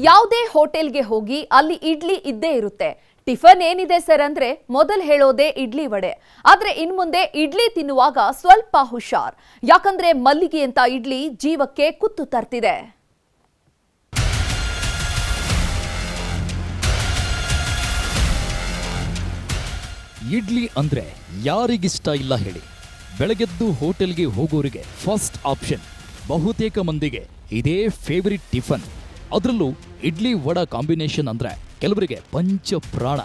ಯಾವುದೇ ಹೋಟೆಲ್ಗೆ ಹೋಗಿ ಅಲ್ಲಿ ಇಡ್ಲಿ ಇದ್ದೇ ಇರುತ್ತೆ. ಟಿಫನ್ ಏನಿದೆ ಸರ್ ಅಂದ್ರೆ ಮೊದಲು ಹೇಳೋದೇ ಇಡ್ಲಿ ವಡೆ. ಆದ್ರೆ ಇನ್ಮುಂದೆ ಇಡ್ಲಿ ತಿನ್ನುವಾಗ ಸ್ವಲ್ಪ ಹುಷಾರ್, ಯಾಕಂದ್ರೆ ಮಲ್ಲಿಗೆ ಅಂತ ಇಡ್ಲಿ ಜೀವಕ್ಕೆ ಕುತ್ತು ತರ್ತಿದೆ. ಇಡ್ಲಿ ಅಂದ್ರೆ ಯಾರಿಗಿಷ್ಟ ಇಲ್ಲ ಹೇಳಿ. ಬೆಳಗೆದ್ದು ಹೋಟೆಲ್ಗೆ ಹೋಗೋರಿಗೆ ಫಸ್ಟ್ ಆಪ್ಷನ್. ಬಹುತೇಕ ಮಂದಿಗೆ ಇದೇ ಫೇವರಿಟ್ ಟಿಫನ್. ಅದರಲ್ಲೂ ಇಡ್ಲಿ ವಡ ಕಾಂಬಿನೇಷನ್ ಅಂದ್ರೆ ಕೆಲವರಿಗೆ ಪಂಚ ಪ್ರಾಣ.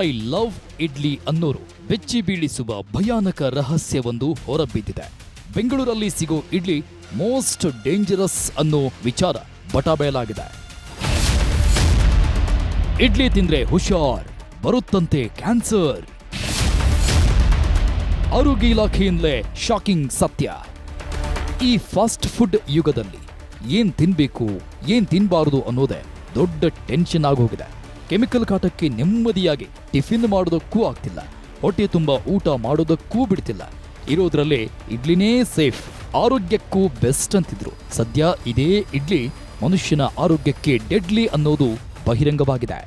ಐ ಲವ್ ಇಡ್ಲಿ ಅನ್ನೋರು ಬೆಚ್ಚಿ ಬೀಳಿಸುವ ಭಯಾನಕ ರಹಸ್ಯವೊಂದು ಹೊರಬಿದ್ದಿದೆ. ಬೆಂಗಳೂರಲ್ಲಿ ಸಿಗೋ ಇಡ್ಲಿ ಮೋಸ್ಟ್ ಡೇಂಜರಸ್ ಅನ್ನೋ ವಿಚಾರ ಬಟಾಬಯಲಾಗಿದೆ. ಇಡ್ಲಿ ತಿಂದ್ರೆ ಹುಷಾರ್, ಬರುತ್ತಂತೆ ಕ್ಯಾನ್ಸರ್. ಆರೋಗ್ಯ ಇಲಾಖೆಯಿಂದಲೇ ಶಾಕಿಂಗ್ ಸತ್ಯ. ಈ ಫಾಸ್ಟ್ ಫುಡ್ ಯುಗದಲ್ಲಿ ಏನ್ ತಿನ್ಬೇಕು ಏನ್ ತಿನ್ಬಾರದು ಅನ್ನೋದೇ ದೊಡ್ಡ ಟೆನ್ಷನ್ ಆಗೋಗಿದೆ. ಕೆಮಿಕಲ್ ಕಾಟಕ್ಕೆ ನೆಮ್ಮದಿಯಾಗಿ ಟಿಫಿನ್ ಮಾಡೋದಕ್ಕೂ ಆಗ್ತಿಲ್ಲ, ಹೊಟ್ಟೆ ತುಂಬ ಊಟ ಮಾಡೋದಕ್ಕೂ ಬಿಡ್ತಿಲ್ಲ. ಇರೋದ್ರಲ್ಲೇ ಇಡ್ಲಿನೇ ಸೇಫ್, ಆರೋಗ್ಯಕ್ಕೂ ಬೆಸ್ಟ್ ಅಂತಿದ್ರು. ಸದ್ಯ ಇದೇ ಇಡ್ಲಿ ಮನುಷ್ಯನ ಆರೋಗ್ಯಕ್ಕೆ ಡೆಡ್ಲಿ ಅನ್ನೋದು ಬಹಿರಂಗವಾಗಿದೆ.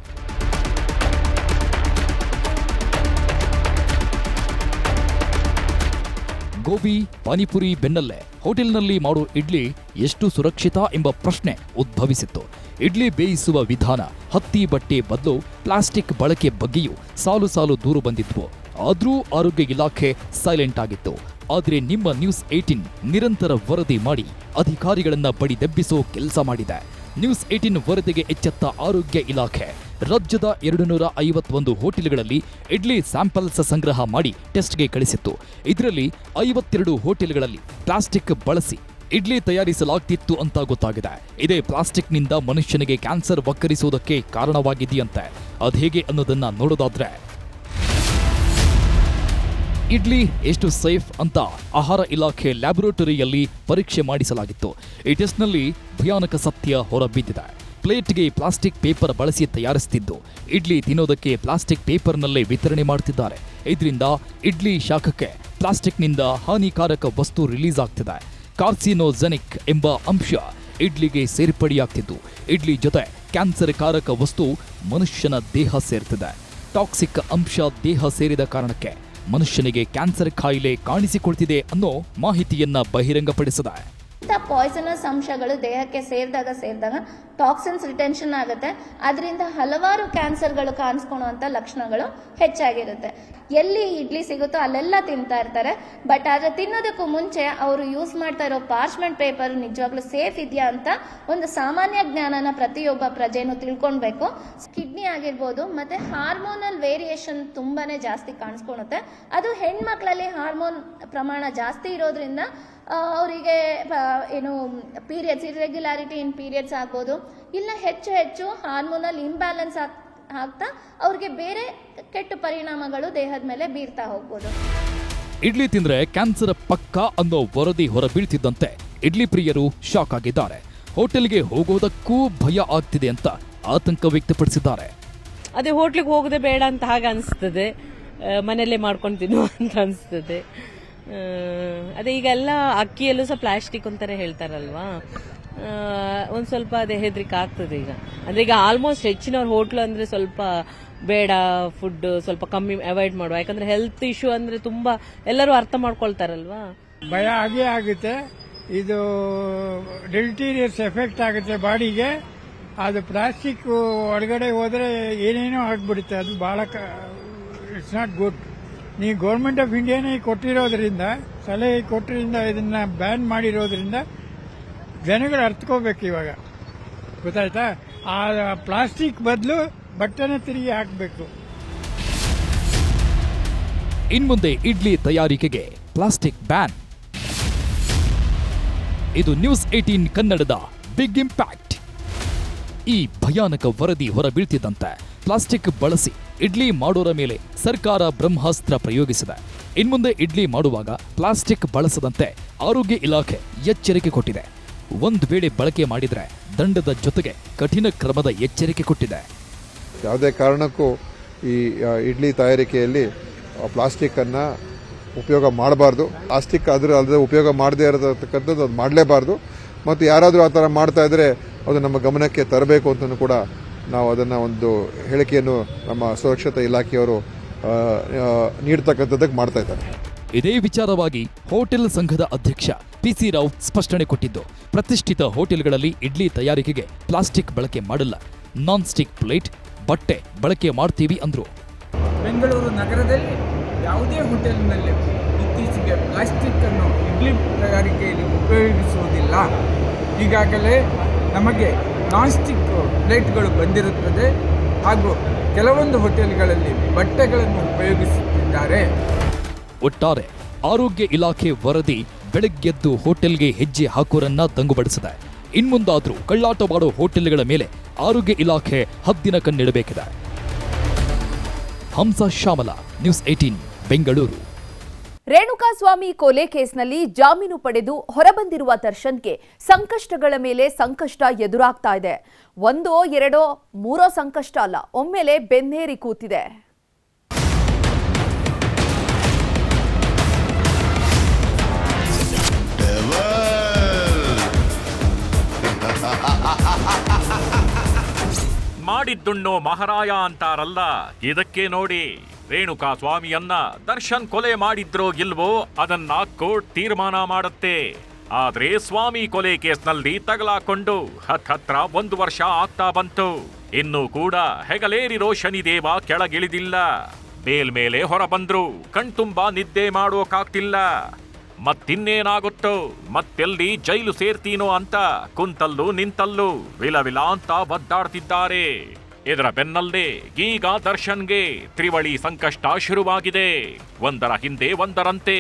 ಗೋಬಿ ಪಾನಿಪುರಿ ಬೆನ್ನಲ್ಲೇ ಹೋಟೆಲ್ನಲ್ಲಿ ಮಾಡೋ ಇಡ್ಲಿ ಎಷ್ಟು ಸುರಕ್ಷಿತ ಎಂಬ ಪ್ರಶ್ನೆ ಉದ್ಭವಿಸಿತ್ತು. ಇಡ್ಲಿ ಬೇಯಿಸುವ ವಿಧಾನ, ಹತ್ತಿ ಬಟ್ಟೆ ಬದಲು ಪ್ಲಾಸ್ಟಿಕ್ ಬಳಕೆ ಬಗ್ಗೆಯೂ ಸಾಲು ಸಾಲು ದೂರು ಬಂದಿದ್ವು. ಆದ್ರೂ ಆರೋಗ್ಯ ಇಲಾಖೆ ಸೈಲೆಂಟ್ ಆಗಿತ್ತು. ಆದ್ರೆ ನಿಮ್ಮ ನ್ಯೂಸ್ 18 ನಿರಂತರ ವರದಿ ಮಾಡಿ ಅಧಿಕಾರಿಗಳನ್ನ ಬಡಿದೆಬ್ಬಿಸೋ ಕೆಲಸ ಮಾಡಿದೆ. ನ್ಯೂಸ್ 18 ವರದಿಗೆ ಎಚ್ಚೆತ್ತ ಆರೋಗ್ಯ ಇಲಾಖೆ ರಾಜ್ಯದ 251 ಹೋಟೆಲ್ಗಳಲ್ಲಿ ಇಡ್ಲಿ ಸ್ಯಾಂಪಲ್ಸ್ ಸಂಗ್ರಹ ಮಾಡಿ ಟೆಸ್ಟ್ಗೆ ಕಳಿಸಿತ್ತು. ಇದರಲ್ಲಿ 52 ಹೋಟೆಲ್ಗಳಲ್ಲಿ ಪ್ಲಾಸ್ಟಿಕ್ ಬಳಸಿ ಇಡ್ಲಿ ತಯಾರಿಸಲಾಗ್ತಿತ್ತು ಅಂತ ಗೊತ್ತಾಗಿದೆ. ಇದೇ ಪ್ಲಾಸ್ಟಿಕ್ನಿಂದ ಮನುಷ್ಯನಿಗೆ ಕ್ಯಾನ್ಸರ್ ವಕ್ಕರಿಸುವುದಕ್ಕೆ ಕಾರಣವಾಗಿದೆಯಂತೆ. ಅದೇಗೆ ಅನ್ನೋದನ್ನ ನೋಡೋದಾದ್ರೆ, ಇಡ್ಲಿ ಎಷ್ಟು ಸೇಫ್ ಅಂತ ಆಹಾರ ಇಲಾಖೆ ಲ್ಯಾಬೊರೇಟರಿಯಲ್ಲಿ ಪರೀಕ್ಷೆ ಮಾಡಿಸಲಾಗಿತ್ತು. ಈ ಟೆಸ್ಟ್ನಲ್ಲಿ ಭಯಾನಕ ಸತ್ಯ ಹೊರಬಿದ್ದಿದೆ. ಪ್ಲೇಟ್ಗೆ ಪ್ಲಾಸ್ಟಿಕ್ ಪೇಪರ್ ಬಳಸಿ ತಯಾರಿಸುತ್ತಿದ್ದು, ಇಡ್ಲಿ ತಿನ್ನೋದಕ್ಕೆ ಪ್ಲಾಸ್ಟಿಕ್ ಪೇಪರ್ನಲ್ಲೇ ವಿತರಣೆ ಮಾಡುತ್ತಿದ್ದಾರೆ. ಇದರಿಂದ ಇಡ್ಲಿ ಶಾಖಕ್ಕೆ ಪ್ಲಾಸ್ಟಿಕ್ನಿಂದ ಹಾನಿಕಾರಕ ವಸ್ತು ರಿಲೀಸ್ ಆಗ್ತಿದೆ. ಕಾರ್ಸಿನೋಜೆನಿಕ್ ಎಂಬ ಅಂಶ ಇಡ್ಲಿಗೆ ಸೇರ್ಪಡೆಯಾಗ್ತಿದ್ದು, ಇಡ್ಲಿ ಜೊತೆ ಕ್ಯಾನ್ಸರ್ ಕಾರಕ ವಸ್ತು ಮನುಷ್ಯನ ದೇಹ ಸೇರ್ತಿದೆ. ಟಾಕ್ಸಿಕ್ ಅಂಶ ದೇಹ ಸೇರಿದ ಕಾರಣಕ್ಕೆ ಮನುಷ್ಯನಿಗೆ ಕ್ಯಾನ್ಸರ್ ಕಾಯಿಲೆ ಕಾಣಿಸಿಕೊಳ್ತಿದೆ ಅನ್ನೋ ಮಾಹಿತಿಯನ್ನ ಬಹಿರಂಗಪಡಿಸಿದೆ. ಪಾಯ್ಸನಸ್ ಅಂಶಗಳು ದೇಹಕ್ಕೆ ಸೇರಿದಾಗ ಟಾಕ್ಸಿನ್ಸ್ ರಿಟೆನ್ಷನ್ ಆಗುತ್ತೆ. ಅದರಿಂದ ಹಲವಾರು ಕ್ಯಾನ್ಸರ್ಗಳು ಕಾಣಿಸ್ಕೊಳ್ಳುವಂಥ ಲಕ್ಷಣಗಳು ಹೆಚ್ಚಾಗಿರುತ್ತೆ. ಎಲ್ಲಿ ಇಡ್ಲಿ ಸಿಗುತ್ತೋ ಅಲ್ಲೆಲ್ಲ ತಿಂತಾ ಇರ್ತಾರೆ. ಬಟ್ ಆದರೆ ತಿನ್ನೋದಕ್ಕೂ ಮುಂಚೆ ಅವರು ಯೂಸ್ ಮಾಡ್ತಾ ಇರೋ ಪಾರ್ಚ್ಮೆಂಟ್ ಪೇಪರ್ ನಿಜವಾಗ್ಲೂ ಸೇಫ್ ಇದೆಯಾ ಅಂತ ಒಂದು ಸಾಮಾನ್ಯ ಜ್ಞಾನನ ಪ್ರತಿಯೊಬ್ಬ ಪ್ರಜೆನೂ ತಿಳ್ಕೊಳ್ಬೇಕು. ಕಿಡ್ನಿ ಆಗಿರ್ಬೋದು, ಮತ್ತೆ ಹಾರ್ಮೋನಲ್ ವೇರಿಯೇಷನ್ ತುಂಬಾನೇ ಜಾಸ್ತಿ ಕಾಣಿಸ್ಕೊಳುತ್ತೆ. ಅದು ಹೆಣ್ಮಕ್ಳಲ್ಲಿ ಹಾರ್ಮೋನ್ ಪ್ರಮಾಣ ಜಾಸ್ತಿ ಇರೋದ್ರಿಂದ ಅವರಿಗೆ ಏನು ಪೀರಿಯಡ್ಸ್, ಇರ್ರೆಗ್ಯುಲಾರಿಟಿ ಇನ್ ಪೀರಿಯಡ್ಸ್ ಆಗ್ಬೋದು, ಇಲ್ಲ ಹೆಚ್ಚು ಹಾರ್ಮೋನಲ್ ಇಂಬ್ಯಾಲೆನ್ಸ್ ಆಗ್ತಾ ಅವ್ರಿಗೆ ಬೇರೆ ಕೆಟ್ಟ ಪರಿಣಾಮಗಳು ದೇಹದ ಮೇಲೆ ಬೀರ್ತಾ ಹೋಗ್ಬೋದು. ಇಡ್ಲಿ ತಿಂದ್ರೆ ಕ್ಯಾನ್ಸರ್ ಪಕ್ಕಾ ಅನ್ನೋ ವರದಿ ಹೊರಬೀಳ್ತಿದ್ದಂತೆ ಇಡ್ಲಿ ಪ್ರಿಯರು ಶಾಕ್ ಆಗಿದ್ದಾರೆ. ಹೋಟೆಲ್ಗೆ ಹೋಗೋದಕ್ಕೂ ಭಯ ಆಗ್ತಿದೆ ಅಂತ ಆತಂಕ ವ್ಯಕ್ತಪಡಿಸಿದ್ದಾರೆ. ಅದೇ ಹೋಟ್ಲಿಗೆ ಹೋಗೋದೇ ಬೇಡ ಅಂತ ಹಾಗೆ ಅನಿಸ್ತದೆ, ಮನೆಯಲ್ಲೇ ಮಾಡ್ಕೊಂಡು ತಿನ್ನುವ ಅಂತ ಅನಿಸ್ತದೆ. ಅದೇ ಈಗೆಲ್ಲ ಅಕ್ಕಿಯಲ್ಲೂ ಸಹ ಪ್ಲಾಸ್ಟಿಕ್ ಅಂತಾನೆ ಹೇಳ್ತಾರಲ್ವಾ, ಒಂದ್ ಸ್ವಲ್ಪ ಅದೇ ಹೆದರಿಕೆ ಆಗ್ತದೆ ಈಗ. ಅಂದ್ರೆ ಈಗ ಆಲ್ಮೋಸ್ಟ್ ಹೆಚ್ಚಿನವ್ರ ಹೋಟ್ಲು ಅಂದ್ರೆ ಸ್ವಲ್ಪ ಬೇಡ, ಫುಡ್ ಸ್ವಲ್ಪ ಕಮ್ಮಿ ಅವಾಯ್ಡ್ ಮಾಡುವ. ಯಾಕಂದ್ರೆ ಹೆಲ್ತ್ ಇಶ್ಯೂ ಅಂದ್ರೆ ತುಂಬಾ ಎಲ್ಲರೂ ಅರ್ಥ ಮಾಡ್ಕೊಳ್ತಾರಲ್ವಾ. ಭಯ ಆಗೇ ಆಗುತ್ತೆ. ಇದು ಡೆಲಿಟೀರಿಯಸ್ ಎಫೆಕ್ಟ್ ಆಗುತ್ತೆ ಬಾಡಿಗೆ. ಅದು ಪ್ಲಾಸ್ಟಿಕ್ ಒಳಗಡೆ ಹೋದ್ರೆ ಏನೇನೋ ಆಗ್ಬಿಡುತ್ತೆ. ಅದು ಬಹಳ ಇಟ್ಸ್ ನಾಟ್ ಗುಡ್. ನೀವು ಗೌರ್ಮೆಂಟ್ ಆಫ್ ಇಂಡಿಯಾನೇ ಕೊಟ್ಟಿರೋದ್ರಿಂದ, ಸಲಹೆ ಕೊಟ್ಟಿರೋದ್ರಿಂದ, ಇದನ್ನ ಬ್ಯಾನ್ ಮಾಡಿರೋದ್ರಿಂದ ಜನಗಳು ಅರ್ಥಕೋಬೇಕು. ಇವಾಗ ಗೊತ್ತಾಯ್ತಾ? ಆ ಪ್ಲಾಸ್ಟಿಕ್ ಬದಲು ಬಟ್ಟೆನ ತಿರುಗಿ ಹಾಕಬೇಕು. ಇನ್ಮುಂದೆ ಇಡ್ಲಿ ತಯಾರಿಕೆಗೆ ಪ್ಲಾಸ್ಟಿಕ್ ಬ್ಯಾನ್. ಇದು ನ್ಯೂಸ್ 18 ಕನ್ನಡದ ಬಿಗ್ ಇಂಪ್ಯಾಕ್ಟ್. ಈ ಭಯಾನಕ ವರದಿ ಹೊರಬೀಳ್ತಿದ್ದಂತೆ ಪ್ಲಾಸ್ಟಿಕ್ ಬಳಸಿ ಇಡ್ಲಿ ಮಾಡೋರ ಮೇಲೆ ಸರ್ಕಾರ ಬ್ರಹ್ಮಾಸ್ತ್ರ ಪ್ರಯೋಗಿಸಿದೆ. ಇನ್ಮುಂದೆ ಇಡ್ಲಿ ಮಾಡುವಾಗ ಪ್ಲಾಸ್ಟಿಕ್ ಬಳಸದಂತೆ ಆರೋಗ್ಯ ಇಲಾಖೆ ಎಚ್ಚರಿಕೆ ಕೊಟ್ಟಿದೆ. ಒಂದು ವೇಳೆ ಬಳಕೆ ಮಾಡಿದ್ರೆ ದಂಡದ ಜೊತೆಗೆ ಕಠಿಣ ಕ್ರಮದ ಎಚ್ಚರಿಕೆ ಕೊಟ್ಟಿದೆ. ಯಾವುದೇ ಕಾರಣಕ್ಕೂ ಈ ಇಡ್ಲಿ ತಯಾರಿಕೆಯಲ್ಲಿ ಪ್ಲಾಸ್ಟಿಕ್ ಅನ್ನ ಉಪಯೋಗ ಮಾಡಬಾರ್ದು. ಪ್ಲಾಸ್ಟಿಕ್ ಅದರ ಉಪಯೋಗ ಮಾಡದೇ ಇರತಕ್ಕಂಥದ್ದು ಅದು ಮಾಡಲೇಬಾರ್ದು. ಮತ್ತು ಯಾರಾದರೂ ಆ ಥರ ಮಾಡ್ತಾ ಇದ್ರೆ ಅದು ನಮ್ಮ ಗಮನಕ್ಕೆ ತರಬೇಕು ಅಂತಲೂ ಕೂಡ ನಾವು ಅದನ್ನು ಒಂದು ಹೇಳಿಕೆಯನ್ನು ನಮ್ಮ ಸುರಕ್ಷತಾ ಇಲಾಖೆಯವರು ನೀಡ್ತಕ್ಕಂಥದ್ದಕ್ಕೆ ಮಾಡ್ತಾ ಇದ್ದಾರೆ. ಇದೇ ವಿಚಾರವಾಗಿ ಹೋಟೆಲ್ ಸಂಘದ ಅಧ್ಯಕ್ಷ ಪಿಸಿ ರಾವ್ ಸ್ಪಷ್ಟನೆ ಕೊಟ್ಟಿದ್ದು, ಪ್ರತಿಷ್ಠಿತ ಹೋಟೆಲ್ಗಳಲ್ಲಿ ಇಡ್ಲಿ ತಯಾರಿಕೆಗೆ ಪ್ಲಾಸ್ಟಿಕ್ ಬಳಕೆ ಮಾಡಲ್ಲ, ನಾನ್ ಸ್ಟಿಕ್ ಪ್ಲೇಟ್, ಬಟ್ಟೆ ಬಳಕೆ ಮಾಡ್ತೀವಿ ಅಂದ್ರು. ಬೆಂಗಳೂರು ನಗರದಲ್ಲಿ ಯಾವುದೇ ಹೋಟೆಲ್ನಲ್ಲಿ ಇತ್ತೀಚೆಗೆ ಪ್ಲಾಸ್ಟಿಕ್ ಅನ್ನು ಇಡ್ಲಿ ತಯಾರಿಕೆಯಲ್ಲಿ ಉಪಯೋಗಿಸುವುದಿಲ್ಲ. ಈಗಾಗಲೇ ನಮಗೆ ನಾನ್ ಸ್ಟಿಕ್ ಪ್ಲೇಟ್ಗಳು ಬಂದಿರುತ್ತದೆ ಹಾಗೂ ಕೆಲವೊಂದು ಹೋಟೆಲ್ಗಳಲ್ಲಿ ಬಟ್ಟೆಗಳನ್ನು ಉಪಯೋಗಿಸುತ್ತಿದ್ದಾರೆ. ಒಟ್ಟಾರೆ ಆರೋಗ್ಯ ಇಲಾಖೆ ವರದಿ ಬೆಳಗ್ಗೆದ್ದು ಹೋಟೆಲ್ಗೆ ಹೆಜ್ಜೆ ಹಾಕೋರನ್ನ ದಂಗುಬಡಿಸಿದೆ. ಇನ್ಮುಂದಾದ್ರೂ ಕಳ್ಳಾಟ ಮಾಡೋ ಹೋಟೆಲ್ಗಳ ಮೇಲೆ ಆರೋಗ್ಯ ಇಲಾಖೆ ಹದ್ದಿನ ಕಣ್ಣಿಡಬೇಕಿದೆ. ಹಂಸ ಶ್ಯಾಮಲ, ನ್ಯೂಸ್ 18 ಬೆಂಗಳೂರು. ರೇಣುಕಾಸ್ವಾಮಿ ಕೊಲೆ ಕೇಸ್ನಲ್ಲಿ ಜಾಮೀನು ಪಡೆದು ಹೊರಬಂದಿರುವ ದರ್ಶನ್ಗೆ ಸಂಕಷ್ಟಗಳ ಮೇಲೆ ಸಂಕಷ್ಟ ಎದುರಾಗ್ತಾ ಇದೆ. ಒಂದೋ ಎರಡೋ ಮೂರೋ ಸಂಕಷ್ಟ ಅಲ್ಲ, ಒಮ್ಮೆಲೆ ಬೆನ್ನೇರಿ ಕೂತಿದೆ. ಮಾಡಿದ್ದುಣ್ಣೋ ಮಹಾರಾಯ ಅಂತಾರಲ್ಲ, ಇದಕ್ಕೆ ನೋಡಿ. ರೇಣುಕಾ ಸ್ವಾಮಿಯನ್ನ ದರ್ಶನ್ ಕೊಲೆ ಮಾಡಿದ್ರೋ ಇಲ್ವೋ ಅದನ್ನ ಕೋರ್ಟ್ ತೀರ್ಮಾನ ಮಾಡುತ್ತೆ. ಆದ್ರೆ ಸ್ವಾಮಿ ಕೊಲೆ ಕೇಸ್ನಲ್ಲಿ ತಗಲಾಕೊಂಡು ಹತ್ರ 1 ವರ್ಷ ಆಗ್ತಾ ಬಂತು. ಇನ್ನೂ ಕೂಡ ಹೆಗಲೇರಿರೋ ಶನಿದೇವ ಕೆಳಗಿಳಿದಿಲ್ಲ. ಮೇಲ್ಮೇಲೆ ಹೊರಬಂದ್ರು ಕಣ್ತುಂಬಾ ನಿದ್ದೆ ಮಾಡೋಕಾಗ್ತಿಲ್ಲ. ಮತ್ತಿನ್ನೇನಾಗುತ್ತೋ, ಮತ್ತೆಲ್ಲಿ ಜೈಲು ಸೇರ್ತೀನೋ ಅಂತ ಕುಂತಲ್ಲೂ ನಿಂತಲ್ಲೂ ವಿಲವಿಲ ಅಂತ ಒದ್ದಾಡ್ತಿದ್ದಾರೆ. ಇದರ ಬೆನ್ನಲ್ಲೇ ಈಗ ದರ್ಶನ್ಗೆ ತ್ರಿವಳಿ ಸಂಕಷ್ಟ ಶುರುವಾಗಿದೆ. ಒಂದರ ಹಿಂದೆ ಒಂದರಂತೆ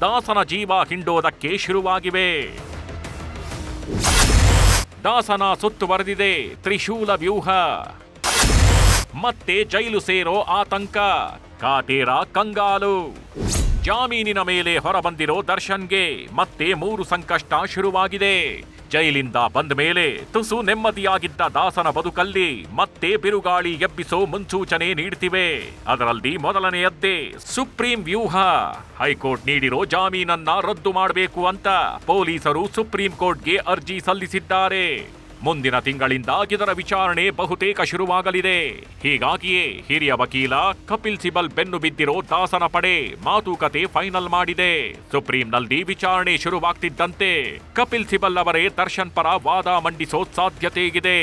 ದಾಸನ ಜೀವ ಹಿಂಡೋದಕ್ಕೆ ಶುರುವಾಗಿವೆ. ದಾಸನ ಸುತ್ತುವರೆದಿದೆ ತ್ರಿಶೂಲ ವ್ಯೂಹ. ಮತ್ತೆ ಜೈಲು ಸೇರೋ ಆತಂಕ, ಕಾಟೇರ ಕಂಗಾಲು. ಜಾಮೀನಿನ ಮೇಲೆ ಹೊರಬಂದಿರೋ ದರ್ಶನ್ಗೆ ಮತ್ತೆ 3 ಸಂಕಷ್ಟ ಶುರುವಾಗಿದೆ. ಜೈಲಿಂದ ಬಂದ ಮೇಲೆ ತುಸು ನೆಮ್ಮದಿಯಾಗಿದ್ದ ದಾಸನ ಬದುಕಲ್ಲಿ ಮತ್ತೆ ಬಿರುಗಾಳಿ ಎಬ್ಬಿಸೋ ಮುನ್ಸೂಚನೆ ನೀಡ್ತಿವೆ. ಅದರಲ್ಲಿ ಮೊದಲನೆಯದ್ದೇ ಸುಪ್ರೀಂ ವ್ಯೂಹ. ಹೈಕೋರ್ಟ್ ನೀಡಿರೋ ಜಾಮೀನನ್ನ ರದ್ದು ಮಾಡಬೇಕು ಅಂತ ಪೊಲೀಸರು ಸುಪ್ರೀಂ ಕೋರ್ಟ್ಗೆ ಅರ್ಜಿ ಸಲ್ಲಿಸಿದ್ದಾರೆ. ಮುಂದಿನ ತಿಂಗಳಿಂದ ಇದರ ವಿಚಾರಣೆ ಬಹುತೇಕ ಶುರುವಾಗಲಿದೆ. ಹೀಗಾಗಿಯೇ ಹಿರಿಯ ವಕೀಲ ಕಪಿಲ್ ಸಿಬಲ್ ಬೆನ್ನು ಬಿದ್ದಿರೋ ದಾಸನ ಪಡೆ ಮಾತುಕತೆ ಫೈನಲ್ ಮಾಡಿದೆ. ಸುಪ್ರೀಂನಲ್ಲಿ ವಿಚಾರಣೆ ಶುರುವಾಗ್ತಿದ್ದಂತೆ ಕಪಿಲ್ ಸಿಬಲ್ ಅವರೇ ದರ್ಶನ್ ಪರ ವಾದ ಮಂಡಿಸೋ ಸಾಧ್ಯತೆ ಇದೆ.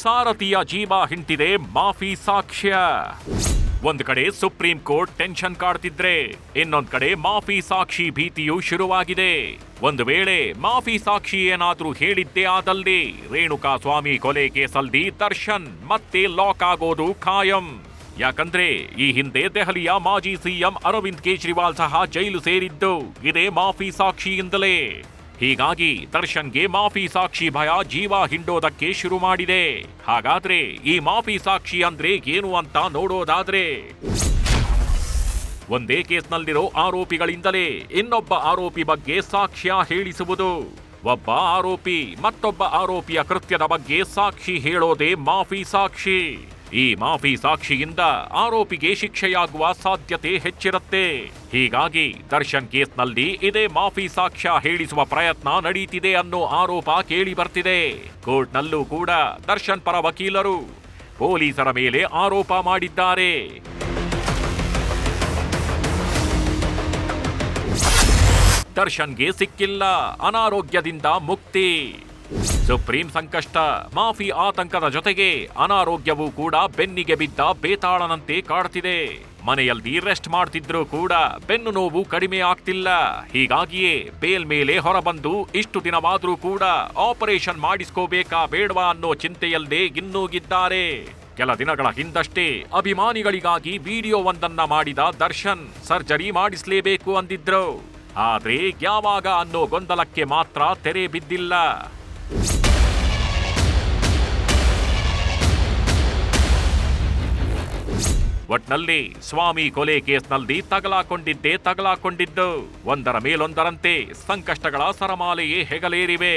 ಸಾರಥಿಯ ಜೀವ ಹಿಂಟಿದೆ ಮಾಫಿ ಸಾಕ್ಷ್ಯ. ಒಂದ್ ಕಡೆ ಸುಪ್ರೀಂ ಕೋರ್ಟ್ ಟೆನ್ಷನ್ ಕಾಡ್ತಿದ್ರೆ ಇನ್ನೊಂದ್ ಕಡೆ ಮಾಫಿ ಸಾಕ್ಷಿ ಭೀತಿಯೂ ಶುರುವಾಗಿದೆ. ಒಂದು ವೇಳೆ ಮಾಫಿ ಸಾಕ್ಷಿ ಏನಾದ್ರೂ ಹೇಳಿದ್ದೇ ಆದಲ್ಲಿ ರೇಣುಕಾ ಸ್ವಾಮಿ ಕೊಲೆ ಕೇಸಲ್ಲಿ ದರ್ಶನ್ ಮತ್ತೆ ಲಾಕ್ ಆಗೋದು ಖಾಯಂ. ಯಾಕಂದ್ರೆ ಈ ಹಿಂದೆ ದೆಹಲಿಯ ಮಾಜಿ ಸಿಎಂ ಅರವಿಂದ್ ಕೇಜ್ರಿವಾಲ್ ಸಹ ಜೈಲು ಸೇರಿದ್ದು ಇದೇ ಮಾಫಿ ಸಾಕ್ಷಿಯಿಂದಲೇ. ಹೀಗಾಗಿ ದರ್ಶನ್ಗೆ ಮಾಫಿ ಸಾಕ್ಷಿ ಭಯ ಜೀವ ಹಿಂಡೋದಕ್ಕೆ ಶುರು ಮಾಡಿದೆ. ಹಾಗಾದ್ರೆ ಈ ಮಾಫಿ ಸಾಕ್ಷಿ ಅಂದ್ರೆ ಏನು ಅಂತ ನೋಡೋದಾದ್ರೆ, ಒಂದೇ ಕೇಸ್ನಲ್ಲಿರೋ ಆರೋಪಿಗಳಿಂದಲೇ ಇನ್ನೊಬ್ಬ ಆರೋಪಿ ಬಗ್ಗೆ ಸಾಕ್ಷ್ಯ ಹೇಳಿಸುವುದು. ಒಬ್ಬ ಆರೋಪಿ ಮತ್ತೊಬ್ಬ ಆರೋಪಿಯ ಕೃತ್ಯದ ಬಗ್ಗೆ ಸಾಕ್ಷಿ ಹೇಳೋದೇ ಮಾಫಿ ಸಾಕ್ಷಿ. ಈ ಮಾಫಿ ಸಾಕ್ಷಿಯಿಂದ ಆರೋಪಿಗೆ ಶಿಕ್ಷೆಯಾಗುವ ಸಾಧ್ಯತೆ ಹೆಚ್ಚಿರುತ್ತೆ. ಹೀಗಾಗಿ ದರ್ಶನ್ ಕೇಸ್ನಲ್ಲಿ ಇದೇ ಮಾಫಿ ಸಾಕ್ಷ್ಯ ಹೇಳಿಸುವ ಪ್ರಯತ್ನ ನಡೀತಿದೆ ಅನ್ನೋ ಆರೋಪ ಕೇಳಿ ಬರ್ತಿದೆ. ಕೋರ್ಟ್ನಲ್ಲೂ ಕೂಡ ದರ್ಶನ್ ಪರ ವಕೀಲರು ಪೊಲೀಸರ ಮೇಲೆ ಆರೋಪ ಮಾಡಿದ್ದಾರೆ. ದರ್ಶನ್ಗೆ ಸಿಕ್ಕಿಲ್ಲ ಅನಾರೋಗ್ಯದಿಂದ ಮುಕ್ತಿ. ಸುಪ್ರೀಂ ಸಂಕಷ್ಟ, ಮಾಫಿ ಆತಂಕದ ಜೊತೆಗೆ ಅನಾರೋಗ್ಯವೂ ಕೂಡ ಬೆನ್ನಿಗೆ ಬಿದ್ದ ಬೇತಾಳನಂತೆ ಕಾಡ್ತಿದೆ. ಮನೆಯಲ್ಲಿ ರೆಸ್ಟ್ ಮಾಡ್ತಿದ್ರೂ ಕೂಡ ಬೆನ್ನು ನೋವು ಕಡಿಮೆ ಆಗ್ತಿಲ್ಲ. ಹೀಗಾಗಿಯೇ ಬೇಲ್ ಮೇಲೆ ಹೊರಬಂದು ಇಷ್ಟು ದಿನವಾದ್ರೂ ಕೂಡ ಆಪರೇಷನ್ ಮಾಡಿಸ್ಕೋಬೇಕಾ ಬೇಡವಾ ಅನ್ನೋ ಚಿಂತೆಯಲ್ಲೇ ಇನ್ನೂಗಿದ್ದಾರೆ. ಕೆಲ ದಿನಗಳ ಹಿಂದಷ್ಟೇ ಅಭಿಮಾನಿಗಳಿಗಾಗಿ ವಿಡಿಯೋವೊಂದನ್ನ ಮಾಡಿದ ದರ್ಶನ್ ಸರ್ಜರಿ ಮಾಡಿಸ್ಲೇಬೇಕು ಅಂದಿದ್ರು. ಆದ್ರೆ ಯಾವಾಗ ಅನ್ನೋ ಗೊಂದಲಕ್ಕೆ ಮಾತ್ರ ತೆರೆ ಬಿದ್ದಿಲ್ಲ. ಒಟ್ನಲ್ಲಿ ಸ್ವಾಮಿ ಕೊಲೆ ಕೇಸ್ನಲ್ಲಿ ತಗಲಾಕೊಂಡಿದ್ದು ಒಂದರ ಮೇಲೊಂದರಂತೆ ಸಂಕಷ್ಟಗಳ ಸರಮಾಲೆಯೇ ಹೆಗಲೇರಿವೆ.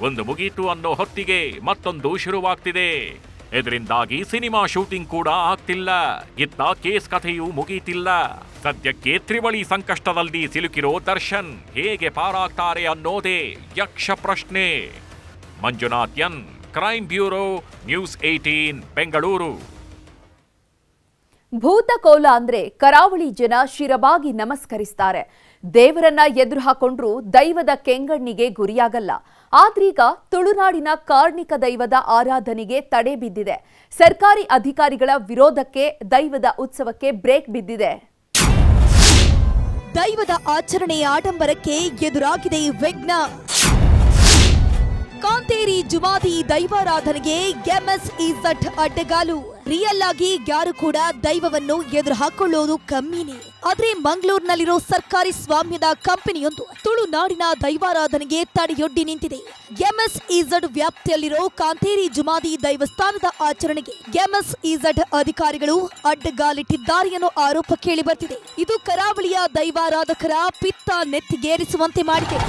ಒಂದು ಮುಗೀತು ಅನ್ನೋ ಹೊತ್ತಿಗೆ ಮತ್ತೊಂದು ಶುರುವಾಗ್ತಿದೆ. ಇದರಿಂದಾಗಿ ಸಿನಿಮಾ ಶೂಟಿಂಗ್ ಕೂಡ ಆಗ್ತಿಲ್ಲ. ಇತ್ತ ಕೇಸ್ ಕಥೆಯೂ ಮುಗೀತಿಲ್ಲ. ಸದ್ಯಕ್ಕೆ ತ್ರಿವಳಿ ಸಂಕಷ್ಟದಲ್ಲಿ ಸಿಲುಕಿರೋ ದರ್ಶನ್ ಹೇಗೆ ಪಾರಾಗ್ತಾರೆ ಅನ್ನೋದೇ ಯಕ್ಷ ಪ್ರಶ್ನೆ. Manjunath N, crime bureau, news 18 Bengaluru. Bhuta Kola ಅಂದ್ರೆ ಕರಾವಳಿ ಜನ ಶಿರಬಾಗಿ ನಮಸ್ಕರಿಸ್ತಾರೆ. ದೇವರನ್ನ ಎದುರು ಹಾಕೊಂಡ್ರು ದೈವದ ಕೆಂಗಣ್ಣಿಗೆ ಗುರಿಯಾಗಲ್ಲ. ಆದ್ರೀಗ ತುಳುನಾಡಿನ ಕಾರ್ಣಿಕ ದೈವದ ಆರಾಧನೆಗೆ ತಡೆ ಬಿದ್ದಿದೆ. ಸರ್ಕಾರಿ ಅಧಿಕಾರಿಗಳ ವಿರೋಧಕ್ಕೆ ದೈವದ ಉತ್ಸವಕ್ಕೆ ಬ್ರೇಕ್ ಬಿದ್ದಿದೆ. ದೈವದ ಆಚರಣೆಯ ಆಡಂಬರಕ್ಕೆ ಎದುರಾಗಿದೆ ವಿಘ್ನ. ಕಾಂತೇರಿ ಜುಮಾದಿ ದೈವಾರಾಧನೆಗೆ ಎಂಎಸ್ಇಝಡ್ ಅಡ್ಡಗಾಲು. ರಿಯಲ್ ಆಗಿ ಯಾರು ಕೂಡ ದೈವವನ್ನು ಎದುರು ಹಾಕೊಳ್ಳೋದು ಕಮ್ಮಿನೇ. ಆದ್ರೆ ಮಂಗಳೂರಿನಲ್ಲಿರೋ ಸರ್ಕಾರಿ ಸ್ವಾಮ್ಯದ ಕಂಪನಿಯೊಂದು ತುಳುನಾಡಿನ ದೈವಾರಾಧನೆಗೆ ತಡೆಯೊಡ್ಡಿ ನಿಂತಿದೆ. ಎಂಎಸ್ಇಝಡ್ ವ್ಯಾಪ್ತಿಯಲ್ಲಿರೋ ಕಾಂತೇರಿ ಜುಮಾದಿ ದೈವಸ್ಥಾನದ ಆಚರಣೆಗೆ ಎಂಎಸ್ಇಝಡ್ ಅಧಿಕಾರಿಗಳು ಅಡ್ಡಗಾಲಿಟ್ಟಿದ್ದಾರೆ ಅನ್ನೋ ಆರೋಪ ಕೇಳಿ ಬರ್ತಿದೆ. ಇದು ಕರಾವಳಿಯ ದೈವಾರಾಧಕರ ಪಿತ್ತ ನೆತ್ತಿಗೇರಿಸುವಂತೆ ಮಾಡಿದೆ.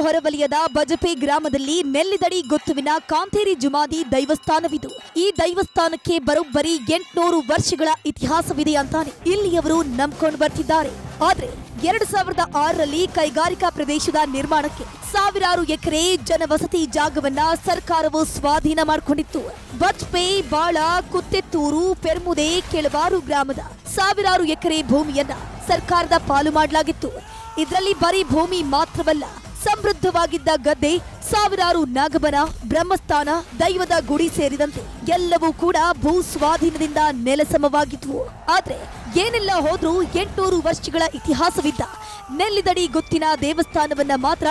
ಹೊರವಲಯದ ಬಜಪೆ ಗ್ರಾಮದಲ್ಲಿ ನೆಲ್ಲಿದಡಿ ಗೊತ್ತುವಿನ ಕಾಂತೇರಿ ಜುಮಾದಿ ದೈವಸ್ಥಾನವಿದು. ಈ ದೈವಸ್ಥಾನಕ್ಕೆ ಬರೋಬ್ಬರಿ 800 ವರ್ಷಗಳ ಇತಿಹಾಸವಿದೆ ಅಂತಾನೆ ಇಲ್ಲಿಯವರು ನಂಬ್ಕೊಂಡು ಬರ್ತಿದ್ದಾರೆ. ಆದ್ರೆ 2006ರಲ್ಲಿ ಕೈಗಾರಿಕಾ ಪ್ರದೇಶದ ನಿರ್ಮಾಣಕ್ಕೆ ಸಾವಿರಾರು ಎಕರೆ ಜನವಸತಿ ಜಾಗವನ್ನ ಸರ್ಕಾರವು ಸ್ವಾಧೀನ ಮಾಡಿಕೊಂಡಿತ್ತು. ಬಜ್ಪೆ, ಬಾಳ, ಕುತ್ತೆತ್ತೂರು, ಪೆರ್ಮುದೆ, ಕೆಳವಾರು ಗ್ರಾಮದ ಸಾವಿರಾರು ಎಕರೆ ಭೂಮಿಯನ್ನ ಸರ್ಕಾರದ ಪಾಲು ಮಾಡಲಾಗಿತ್ತು. ಇದರಲ್ಲಿ ಬರೀ ಭೂಮಿ ಮಾತ್ರವಲ್ಲ, ಸಮೃದ್ಧವಾಗಿದ್ದ ಗದ್ದೆ, ಸಾವಿರಾರು ನಾಗಬನ, ಬ್ರಹ್ಮಸ್ಥಾನ, ದೈವದ ಗುಡಿ ಸೇರಿದಂತೆ ಎಲ್ಲವೂ ಕೂಡ ಭೂ ಸ್ವಾಧೀನದಿಂದ ನೆಲಸಮವಾಗಿದ್ವು. ಆದ್ರೆ ಏನೆಲ್ಲ ಹೋದ್ರೂ 800 ವರ್ಷಗಳ ಇತಿಹಾಸವಿದ್ದ ನೆಲ್ಲಿದಡಿ ಗೊತ್ತಿನ ದೇವಸ್ಥಾನವನ್ನ ಮಾತ್ರ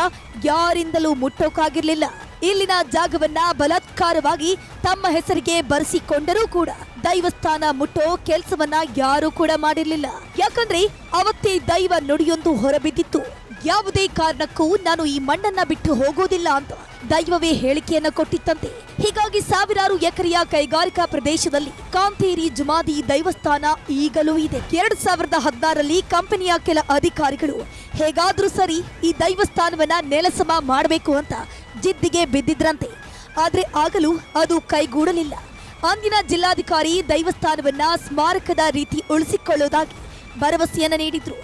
ಯಾರಿಂದಲೂ ಮುಟ್ಟೋಕಾಗಿರ್ಲಿಲ್ಲ. ಇಲ್ಲಿನ ಜಾಗವನ್ನ ಬಲಾತ್ಕಾರವಾಗಿ ತಮ್ಮ ಹೆಸರಿಗೆ ಬರೆಸಿಕೊಂಡರೂ ಕೂಡ ದೈವಸ್ಥಾನ ಮುಟ್ಟೋ ಕೆಲಸವನ್ನ ಯಾರೂ ಕೂಡ ಮಾಡಿರ್ಲಿಲ್ಲ. ಯಾಕಂದ್ರೆ ಅವತ್ತೇ ದೈವ ನುಡಿಯೊಂದು ಹೊರಬಿದ್ದಿತ್ತು. ಯಾವುದೇ ಕಾರಣಕ್ಕೂ ನಾನು ಈ ಮಣ್ಣನ್ನ ಬಿಟ್ಟು ಹೋಗೋದಿಲ್ಲ ಅಂತ ದೈವವೇ ಹೇಳಿಕೆಯನ್ನ ಕೊಟ್ಟಿತ್ತಂತೆ. ಹೀಗಾಗಿ ಸಾವಿರಾರು ಎಕರೆಯ ಕೈಗಾರಿಕಾ ಪ್ರದೇಶದಲ್ಲಿ ಕಾಂತೇರಿ ಜುಮಾದಿ ದೈವಸ್ಥಾನ ಈಗಲೂ ಇದೆ. 2016ರಲ್ಲಿ ಕಂಪನಿಯ ಕೆಲ ಅಧಿಕಾರಿಗಳು ಹೇಗಾದ್ರೂ ಸರಿ ಈ ದೈವಸ್ಥಾನವನ್ನ ನೆಲಸಮ ಮಾಡಬೇಕು ಅಂತ ಜಿದ್ದಿಗೆ ಬಿದ್ದಿದ್ರಂತೆ. ಆದ್ರೆ ಆಗಲೂ ಅದು ಕೈಗೂಡಲಿಲ್ಲ. ಅಂದಿನ ಜಿಲ್ಲಾಧಿಕಾರಿ ದೈವಸ್ಥಾನವನ್ನ ಸ್ಮಾರಕದ ರೀತಿ ಉಳಿಸಿಕೊಳ್ಳೋದಾಗಿ ಭರವಸೆಯನ್ನ ನೀಡಿದ್ರು.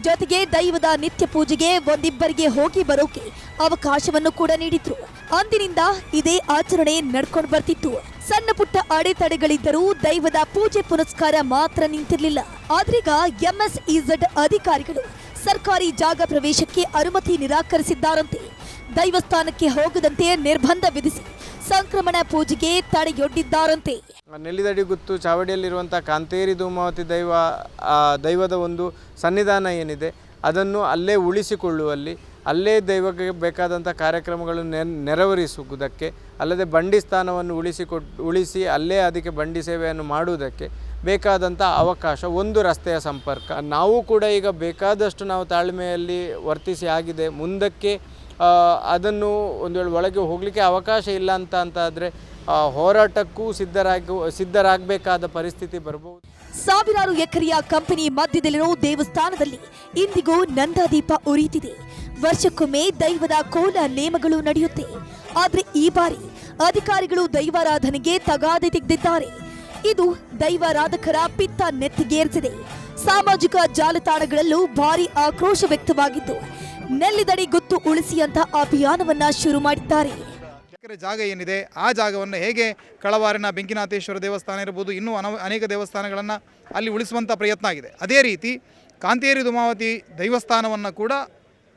ಜೊತೆಗೆ ದೈವದ ನಿತ್ಯ ಪೂಜೆಗೆ ಒಂದಿಬ್ಬರಿಗೆ ಹೋಗಿ ಬರೋಕೆ ಅವಕಾಶವನ್ನು ಕೂಡ ನೀಡಿದ್ರು. ಅಂದಿನಿಂದ ಇದೇ ಆಚರಣೆ ನಡ್ಕೊಂಡು ಬರ್ತಿತ್ತು. ಸಣ್ಣ ಪುಟ್ಟ ಅಡೆತಡೆಗಳಿದ್ದರೂ ದೈವದ ಪೂಜೆ ಪುನಸ್ಕಾರ ಮಾತ್ರ ನಿಂತಿರ್ಲಿಲ್ಲ. ಆದ್ರೀಗ ಎಂಎಸ್ಇಝಡ್ ಅಧಿಕಾರಿಗಳು ಸರ್ಕಾರಿ ಜಾಗ ಪ್ರವೇಶಕ್ಕೆ ಅನುಮತಿ ನಿರಾಕರಿಸಿದ್ದಾರಂತೆ. ದೈವಸ್ಥಾನಕ್ಕೆ ಹೋಗದಂತೆ ನಿರ್ಬಂಧ ವಿಧಿಸಿ ಸಂಕ್ರಮಣ ಪೂಜೆಗೆ ತಡೆಯೊಡ್ಡಿದ್ದಾರಂತೆ. ನೆಲ್ಲಿದಡಿ ಗುತ್ತು ಚಾವಡಿಯಲ್ಲಿರುವಂಥ ಕಾಂತೇರಿ ಧೂಮಾವತಿ ದೈವದ ಒಂದು ಸನ್ನಿಧಾನ ಏನಿದೆ ಅದನ್ನು ಅಲ್ಲೇ ಉಳಿಸಿಕೊಳ್ಳುವಲ್ಲಿ, ಅಲ್ಲೇ ದೈವಕ್ಕೆ ಬೇಕಾದಂಥ ಕಾರ್ಯಕ್ರಮಗಳನ್ನು ನೆರವೇರಿಸುವುದಕ್ಕೆ, ಅಲ್ಲದೆ ಬಂಡಿ ಸ್ಥಾನವನ್ನು ಉಳಿಸಿ ಅಲ್ಲೇ ಅದಕ್ಕೆ ಬಂಡಿ ಸೇವೆಯನ್ನು ಮಾಡುವುದಕ್ಕೆ ಬೇಕಾದಂಥ ಅವಕಾಶ, ಒಂದು ರಸ್ತೆಯ ಸಂಪರ್ಕ. ನಾವು ಕೂಡ ಈಗ ಬೇಕಾದಷ್ಟು ನಾವು ತಾಳ್ಮೆಯಲ್ಲಿ ವರ್ತಿಸಿ ಆಗಿದೆ. ಮುಂದಕ್ಕೆ ಅದನ್ನು ಒಂದು ವೇಳೆ ಒಳಗೆ ಹೋಗಲಿಕ್ಕೆ ಅವಕಾಶ ಇಲ್ಲ ಅಂತಾದರೆ ಹೋರಾಟಕ್ಕೂ ಸಿದ್ಧರಾಗಬೇಕಾದ ಪರಿಸ್ಥಿತಿ ಬರಬಹುದು. ಸಾವಿರಾರು ಎಕರೆಯ ಕಂಪನಿ ಮಧ್ಯದಲ್ಲಿರೋ ದೇವಸ್ಥಾನದಲ್ಲಿ ಇಂದಿಗೂ ನಂದಾದೀಪ ಉರಿಯುತ್ತಿದೆ. ವರ್ಷಕ್ಕೊಮ್ಮೆ ದೈವದ ಕೋಲ ನೇಮಗಳು ನಡೆಯುತ್ತೆ. ಆದ್ರೆ ಈ ಬಾರಿ ಅಧಿಕಾರಿಗಳು ದೈವಾರಾಧನೆಗೆ ತಗಾದೆ ತೆಗೆದಿದ್ದಾರೆ. ಇದು ದೈವಾರಾಧಕರ ಪಿತ್ತ ನೆತ್ತಿಗೇರಿಸಿದೆ. ಸಾಮಾಜಿಕ ಜಾಲತಾಣಗಳಲ್ಲೂ ಭಾರಿ ಆಕ್ರೋಶ ವ್ಯಕ್ತವಾಗಿದ್ದು ನೆಲ್ಲಿದಡಿ ಗುತ್ತು ಉಳಿಸಿ ಅಂತ ಅಭಿಯಾನವನ್ನ ಶುರು ಮಾಡಿದ್ದಾರೆ. ಜಾಗ ಏನಿದೆ ಆ ಜಾಗವನ್ನು ಹೇಗೆ ಕಳವಾರಿನ ಬೆಂಕಿನಾಥೇಶ್ವರ ದೇವಸ್ಥಾನ ಇರಬಹುದು, ಇನ್ನೂ ಅನೇಕ ದೇವಸ್ಥಾನಗಳನ್ನು ಅಲ್ಲಿ ಉಳಿಸುವಂಥ ಪ್ರಯತ್ನ ಆಗಿದೆ. ಅದೇ ರೀತಿ ಕಾಂತೇರಿ ಧೂಮಾವತಿ ದೈವಸ್ಥಾನವನ್ನು ಕೂಡ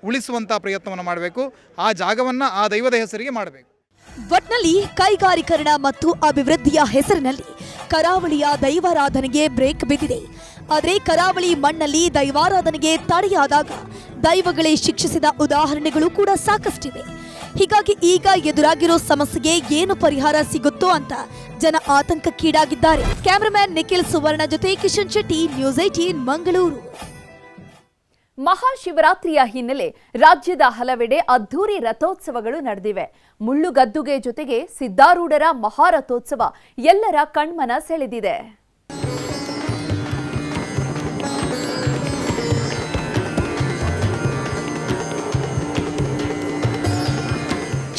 ಉಳಿಸುವಂಥ ಪ್ರಯತ್ನವನ್ನು ಮಾಡಬೇಕು. ಆ ಜಾಗವನ್ನು ಆ ದೈವದ ಹೆಸರಿಗೆ ಮಾಡಬೇಕು. ಒಟ್ನಲ್ಲಿ ಕೈಗಾರೀಕರಣ ಮತ್ತು ಅಭಿವೃದ್ಧಿಯ ಹೆಸರಿನಲ್ಲಿ ಕರಾವಳಿಯ ದೈವಾರಾಧನೆಗೆ ಬ್ರೇಕ್ ಬಿದ್ದಿದೆ. ಆದರೆ ಕರಾವಳಿ ಮಣ್ಣಲ್ಲಿ ದೈವಾರಾಧನೆಗೆ ತಡೆಯಾದಾಗ ದೈವಗಳೇ ಶಿಕ್ಷಿಸಿದ ಉದಾಹರಣೆಗಳು ಕೂಡ ಸಾಕಷ್ಟಿವೆ. ಹೀಗಾಗಿ ಈಗ ಎದುರಾಗಿರೋ ಸಮಸ್ಯೆಗೆ ಏನು ಪರಿಹಾರ ಸಿಗುತ್ತೋ ಅಂತ ಜನ ಆತಂಕಕ್ಕೀಡಾಗಿದ್ದಾರೆ. ಕ್ಯಾಮರಾಮನ್ ನಿಖಿಲ್ ಸುವರ್ಣ ಜೊತೆ ಕಿಶನ್ ಶೆಟ್ಟಿ, ನ್ಯೂಸ್ 18 ಮಂಗಳೂರು. ಮಹಾಶಿವರಾತ್ರಿಯ ಹಿನ್ನೆಲೆ ರಾಜ್ಯದ ಹಲವೆಡೆ ಅದ್ದೂರಿ ರಥೋತ್ಸವಗಳು ನಡೆದಿವೆ. ಮುಳ್ಳುಗದ್ದುಗೆ ಜೊತೆಗೆ ಸಿದ್ದಾರೂಢರ ಮಹಾರಥೋತ್ಸವ ಎಲ್ಲರ ಕಣ್ಮನ ಸೆಳೆದಿದೆ.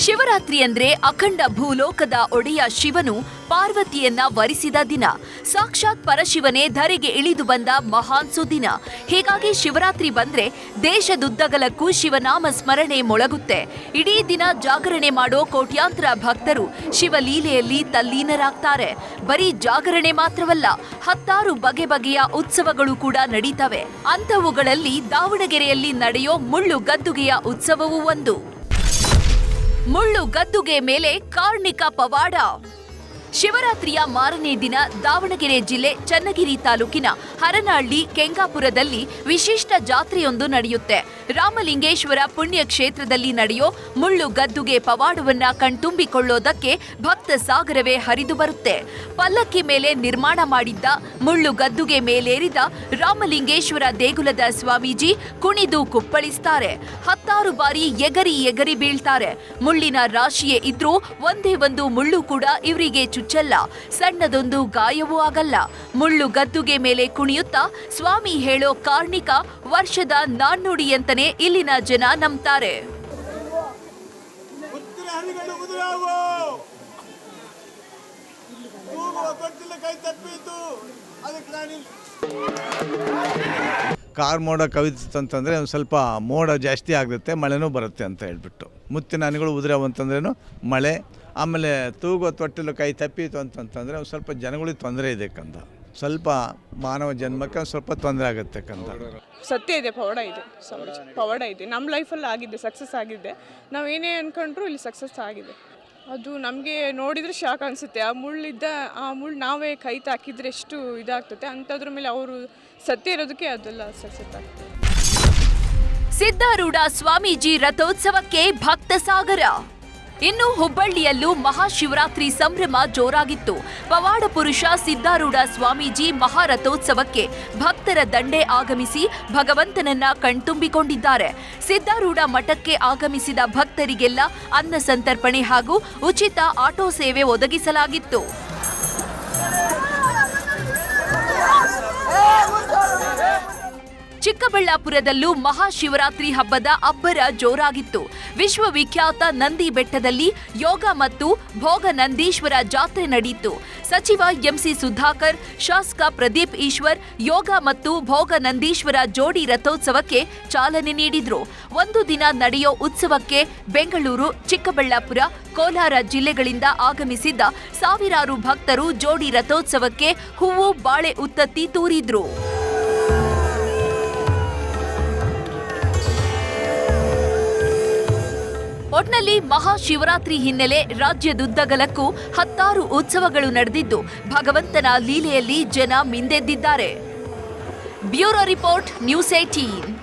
ಶಿವರಾತ್ರಿ ಅಂದ್ರೆ ಅಖಂಡ ಭೂಲೋಕದ ಒಡೆಯ ಶಿವನು ಪಾರ್ವತಿಯನ್ನ ವರಿಸಿದ ದಿನ. ಸಾಕ್ಷಾತ್ ಪರಶಿವನೇ ಧರೆಗೆ ಇಳಿದು ಬಂದ ಮಹಾನ್ ಸುದಿನ. ಹೀಗಾಗಿ ಶಿವರಾತ್ರಿ ಬಂದ್ರೆ ದೇಶದುದ್ದಗಲಕ್ಕೂ ಶಿವನಾಮ ಸ್ಮರಣೆ ಮೊಳಗುತ್ತೆ. ಇಡೀ ದಿನ ಜಾಗರಣೆ ಮಾಡೋ ಕೋಟ್ಯಾಂತರ ಭಕ್ತರು ಶಿವಲೀಲೆಯಲ್ಲಿ ತಲ್ಲೀನರಾಗ್ತಾರೆ. ಬರೀ ಜಾಗರಣೆ ಮಾತ್ರವಲ್ಲ, ಹತ್ತಾರು ಬಗೆ ಬಗೆಯ ಉತ್ಸವಗಳು ಕೂಡ ನಡೀತವೆ. ಅಂಥವುಗಳಲ್ಲಿ ದಾವಣಗೆರೆಯಲ್ಲಿ ನಡೆಯೋ ಮುಳ್ಳು ಗದ್ದುಗೆಯ ಉತ್ಸವವೂ ಒಂದು. ಮುಳ್ಳು ಗದ್ದುಗೆ ಮೇಲೆ ಕಾರ್ಣಿಕ ಪವಾಡ. ಶಿವರಾತ್ರಿಯ ಮಾರನೇ ದಿನ ದಾವಣಗೆರೆ ಜಿಲ್ಲೆ ಚನ್ನಗಿರಿ ತಾಲೂಕಿನ ಹರನಹಳ್ಳಿ ಕೆಂಗಾಪುರದಲ್ಲಿ ವಿಶಿಷ್ಟ ಜಾತ್ರೆಯೊಂದು ನಡೆಯುತ್ತೆ. ರಾಮಲಿಂಗೇಶ್ವರ ಪುಣ್ಯ ಕ್ಷೇತ್ರದಲ್ಲಿ ನಡೆಯೋ ಮುಳ್ಳು ಗದ್ದುಗೆ ಪವಾಡವನ್ನ ಕಣ್ತುಂಬಿಕೊಳ್ಳೋದಕ್ಕೆ ಭಕ್ತ ಸಾಗರವೇ ಹರಿದು ಬರುತ್ತೆ. ಪಲ್ಲಕ್ಕಿ ಮೇಲೆ ನಿರ್ಮಾಣ ಮಾಡಿದ್ದ ಮುಳ್ಳು ಗದ್ದುಗೆ ಮೇಲೇರಿದ ರಾಮಲಿಂಗೇಶ್ವರ ದೇಗುಲದ ಸ್ವಾಮೀಜಿ ಕುಣಿದು ಕುಪ್ಪಳಿಸ್ತಾರೆ. ಹತ್ತಾರು ಬಾರಿ ಎಗರಿ ಎಗರಿ ಬೀಳ್ತಾರೆ. ಮುಳ್ಳಿನ ರಾಶಿಯೇ ಇದ್ರೂ ಒಂದೇ ಒಂದು ಮುಳ್ಳು ಕೂಡ ಇವರಿಗೆ ಚುಚ್ಚಲ್ಲ, ಸಣ್ಣದೊಂದು ಗಾಯವೂ ಆಗಲ್ಲ. ಮುಳ್ಳು ಗದ್ದುಗೆ ಮೇಲೆ ಕುಣಿಯುತ್ತಾ ಸ್ವಾಮಿ ಹೇಳೋ ಕಾರ್ಣಿಕ ವರ್ಷದ ನಾಣ್ಣುಡಿಯಂತನೇ ಇಲ್ಲಿನ ಜನ ನಂಬ್ತಾರೆ. ಕಾರ್ ಮೋಡ ಕವಿತಂತಂದರೆ ಒಂದು ಸ್ವಲ್ಪ ಮೋಡ ಜಾಸ್ತಿ ಆಗುತ್ತೆ, ಮಳೆನೂ ಬರುತ್ತೆ ಅಂತ ಹೇಳ್ಬಿಟ್ಟು. ಮುತ್ತಿನ ಹನಿಗಳು ಉದುರಾವು ಅಂತಂದ್ರೇನು ಮಳೆ. ಆಮೇಲೆ ತೂಗೋ ತೊಟ್ಟಿಲು ಕೈ ತಪ್ಪಿತು ಅಂತಂತಂದರೆ ಒಂದು ಸ್ವಲ್ಪ ಜನಗಳಿಗೆ ತೊಂದರೆ ಇದೆ ಕಂದ. ಸ್ವಲ್ಪ ಮಾನವ ಜನ್ಮಕ್ಕೆ ಸ್ವಲ್ಪ ತೊಂದರೆ ಆಗುತ್ತೆ ಕಂದ. ಸತ್ಯ ಇದೆ, ಪವಾಡ ಇದೆ. ನಮ್ಮ ಲೈಫಲ್ಲಿ ಆಗಿದೆ, ಸಕ್ಸಸ್ ಆಗಿದೆ. ನಾವು ಏನೇ ಅಂದ್ಕೊಂಡ್ರು ಇಲ್ಲಿ ಸಕ್ಸಸ್ ಆಗಿದೆ. ಅದು ನಮಗೆ ನೋಡಿದರೆ ಶಾಕ್ ಅನಿಸುತ್ತೆ. ಆ ಮುಳ್ಳು ನಾವೇ ಕೈ ತಾಕಿದ್ರೆ ಎಷ್ಟು ಇದಾಗ್ತದೆ, ಅಂಥದ್ರ ಮೇಲೆ ಅವರು ಸತ್ಯ ಇರೋದಕ್ಕೆ ಅದೆಲ್ಲ ಸಕ್ಸಸ್ ಆಗ್ತದೆ. ಸಿದ್ಧಾರೂಢ ಸ್ವಾಮೀಜಿ ರಥೋತ್ಸವಕ್ಕೆ ಭಕ್ತ ಸಾಗರ. ಇನ್ನು ಹುಬ್ಬಳ್ಳಿಯಲ್ಲೂ ಮಹಾಶಿವರಾತ್ರಿ ಸಂಭ್ರಮ ಜೋರಾಗಿತ್ತು. ಪವಾಡ ಪುರುಷ ಸಿದ್ಧಾರೂಢ ಸ್ವಾಮೀಜಿ ಮಹಾರಥೋತ್ಸವಕ್ಕೆ ಭಕ್ತರ ದಂಡೆ ಆಗಮಿಸಿ ಭಗವಂತನನ್ನ ಕಣ್ತುಂಬಿಕೊಂಡಿದ್ದಾರೆ. ಸಿದ್ಧಾರೂಢ ಮಠಕ್ಕೆ ಆಗಮಿಸಿದ ಭಕ್ತರಿಗೆಲ್ಲ ಅನ್ನ ಸಂತರ್ಪಣೆ ಹಾಗೂ ಉಚಿತ ಆಟೋ ಸೇವೆ ಒದಗಿಸಲಾಗಿತ್ತು. ಚಿಕ್ಕಬಳ್ಳಾಪುರದಲ್ಲೂ ಮಹಾಶಿವರಾತ್ರಿ ಹಬ್ಬದ ಅಬ್ಬರ ಜೋರಾಗಿತ್ತು. ವಿಶ್ವವಿಖ್ಯಾತ ನಂದಿ ಬೆಟ್ಟದಲ್ಲಿ ಯೋಗ ಮತ್ತು ಭೋಗ ನಂದೀಶ್ವರ ಜಾತ್ರೆ ನಡೆಯಿತು. ಸಚಿವ ಎಂಸಿ ಸುಧಾಕರ್, ಶಾಸಕ ಪ್ರದೀಪ್ ಈಶ್ವರ್ ಯೋಗ ಮತ್ತು ಭೋಗ ನಂದೀಶ್ವರ ಜೋಡಿ ರಥೋತ್ಸವಕ್ಕೆ ಚಾಲನೆ ನೀಡಿದ್ರು. ಒಂದು ದಿನ ನಡೆಯೋ ಉತ್ಸವಕ್ಕೆ ಬೆಂಗಳೂರು, ಚಿಕ್ಕಬಳ್ಳಾಪುರ, ಕೋಲಾರ ಜಿಲ್ಲೆಗಳಿಂದ ಆಗಮಿಸಿದ್ದ ಸಾವಿರಾರು ಭಕ್ತರು ಜೋಡಿ ರಥೋತ್ಸವಕ್ಕೆ ಹೂವು, ಬಾಳೆ ಉತ್ತತ್ತಿ ತೂರಿದ್ರು. ಒಟ್ನಲ್ಲಿ ಮಹಾಶಿವರಾತ್ರಿ ಹಿನ್ನೆಲೆ ರಾಜ್ಯದುದ್ದಗಲಕ್ಕೂ ಹತ್ತಾರು ಉತ್ಸವಗಳು ನಡೆದಿದ್ದು ಭಗವಂತನ ಲೀಲೆಯಲ್ಲಿ ಜನ ಮಿಂದೆದ್ದಿದ್ದಾರೆ. Bureau report, news 18.